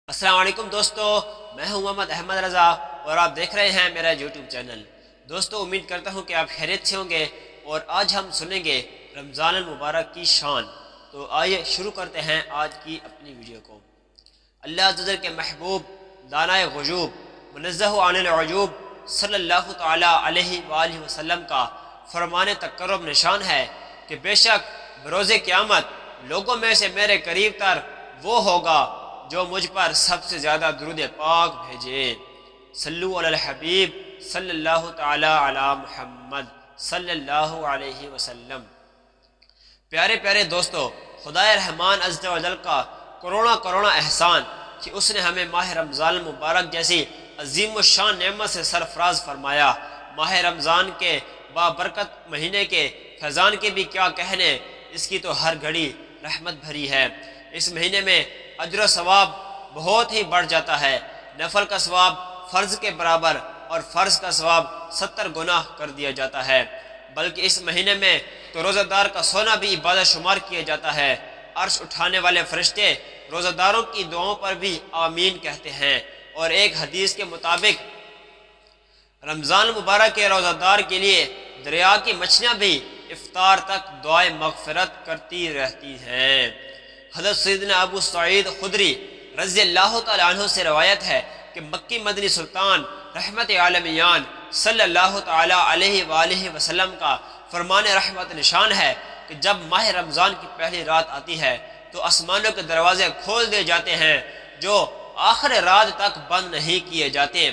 السلام علیکم دوستو، میں ہوں محمد احمد رضا اور آپ دیکھ رہے ہیں میرا یوٹیوب چینل۔ دوستو امید کرتا ہوں کہ آپ خیریت سے ہوں گے اور آج ہم سنیں گے رمضان المبارک کی شان۔ تو آئیے شروع کرتے ہیں آج کی اپنی ویڈیو کو۔ اللہ عز و جل کے محبوب دانائے غیوب منزہ عن العیوب صلی اللہ تعالی علیہ وآلہ وسلم کا فرمان تقرب نشان ہے کہ بے شک بروز قیامت لوگوں میں سے میرے قریب تر وہ ہوگا جو مجھ پر سب سے زیادہ درود پاک بھیجے۔ صلو علی الحبیب صلی اللہ تعالی علی محمد صلی اللہ علیہ وسلم۔ پیارے پیارے دوستو، خدائے رحمان عز و جل کا کروڑا احسان کہ اس نے ہمیں ماہ رمضان المبارک جیسی عظیم الشان نعمت سے سرفراز فرمایا۔ ماہ رمضان کے بابرکت مہینے کے فیضان کے بھی کیا کہنے، اس کی تو ہر گھڑی رحمت بھری ہے۔ اس مہینے میں اجر و ثواب بہت ہی بڑھ جاتا ہے۔ نفل کا ثواب فرض کے برابر اور فرض کا ثواب 70 گنا کر دیا جاتا ہے۔ بلکہ اس مہینے میں تو روزہ دار کا سونا بھی عبادت شمار کیا جاتا ہے۔ عرش اٹھانے والے فرشتے روزہ داروں کی دعاؤں پر بھی آمین کہتے ہیں، اور ایک حدیث کے مطابق رمضان مبارک کے روزہ دار کے لیے دریا کی مچھلیاں بھی افطار تک دعائے مغفرت کرتی رہتی ہیں۔ حضرت سیدنا ابو سعید خدری رضی اللہ تعالیٰ عنہ سے روایت ہے کہ مکی مدنی سلطان رحمت عالمیان صلی اللہ تعالیٰ علیہ وآلہ وسلم کا فرمان رحمت نشان ہے کہ جب ماہ رمضان کی پہلی رات آتی ہے تو آسمانوں کے دروازے کھول دیے جاتے ہیں جو آخر رات تک بند نہیں کیے جاتے۔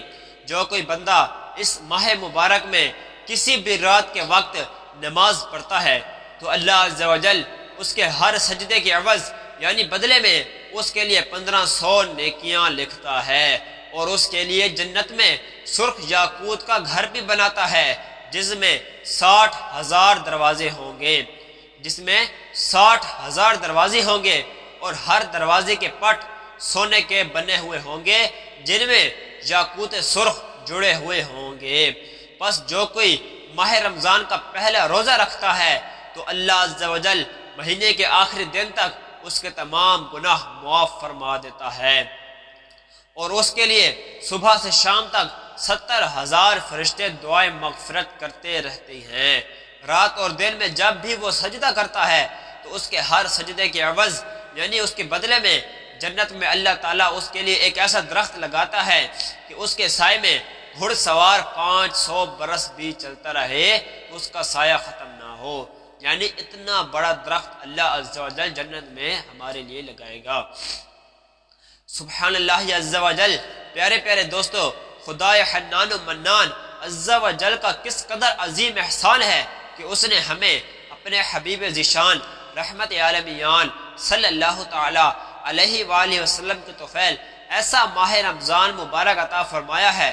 جو کوئی بندہ اس ماہ مبارک میں کسی بھی رات کے وقت نماز پڑھتا ہے تو اللہ عز و جل اس کے ہر سجدے کے عوض یعنی بدلے میں اس کے لیے 1500 نیکیاں لکھتا ہے، اور اس کے لیے جنت میں سرخ یاقوت کا گھر بھی بناتا ہے جس میں 60,000 دروازے ہوں گے، ہوں گے اور ہر دروازے کے پٹ سونے کے بنے ہوئے ہوں گے جن میں یاقوت سرخ جڑے ہوئے ہوں گے۔ پس جو کوئی ماہ رمضان کا پہلا روزہ رکھتا ہے تو اللہ عز و جل مہینے کے آخری دن تک اس کے تمام گناہ معاف فرما دیتا ہے، اور اس کے لیے صبح سے شام تک 70,000 فرشتے دعائیں مغفرت کرتے رہتے ہیں۔ رات اور دن میں جب بھی وہ سجدہ کرتا ہے تو اس کے ہر سجدے کے عوض یعنی اس کے بدلے میں جنت میں اللہ تعالیٰ اس کے لیے ایک ایسا درخت لگاتا ہے کہ اس کے سائے میں گھڑ سوار 500 برس بھی چلتا رہے اس کا سایہ ختم نہ ہو۔ یعنی اتنا بڑا درخت اللہ عز و جل جنت میں ہمارے لیے لگائے گا۔ سبحان اللہ عز و جل۔ پیارے پیارے دوستو، خدائے حنان و منان عز و جل کا کس قدر عظیم احسان ہے کہ اس نے ہمیں اپنے حبیب ذیشان رحمت عالمیان صلی اللہ تعالی علیہ وآلہ وسلم کے طفیل ایسا ماہ رمضان مبارک عطا فرمایا ہے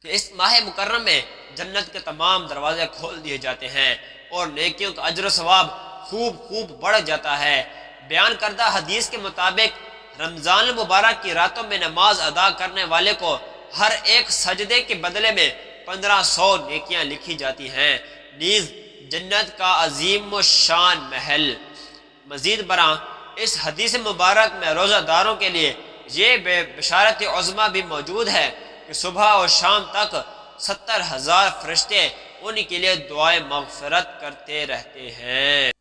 کہ اس ماہ مکرم میں جنت کے تمام دروازے کھول دیے جاتے ہیں اور نیکیوں کا اجر و ثواب خوب بڑھ جاتا ہے۔ بیان کردہ حدیث کے مطابق رمضان المبارک کی راتوں میں نماز ادا کرنے والے کو ہر ایک سجدے کے بدلے میں 1500 نیکیاں لکھی جاتی ہیں، نیز جنت کا عظیم و شان محل۔ مزید برآں اس حدیث مبارک میں روزہ داروں کے لیے یہ بشارت عظمیٰ بھی موجود ہے کہ صبح اور شام تک 70,000 فرشتے ان کے لیے دعائیں مغفرت کرتے رہتے ہیں۔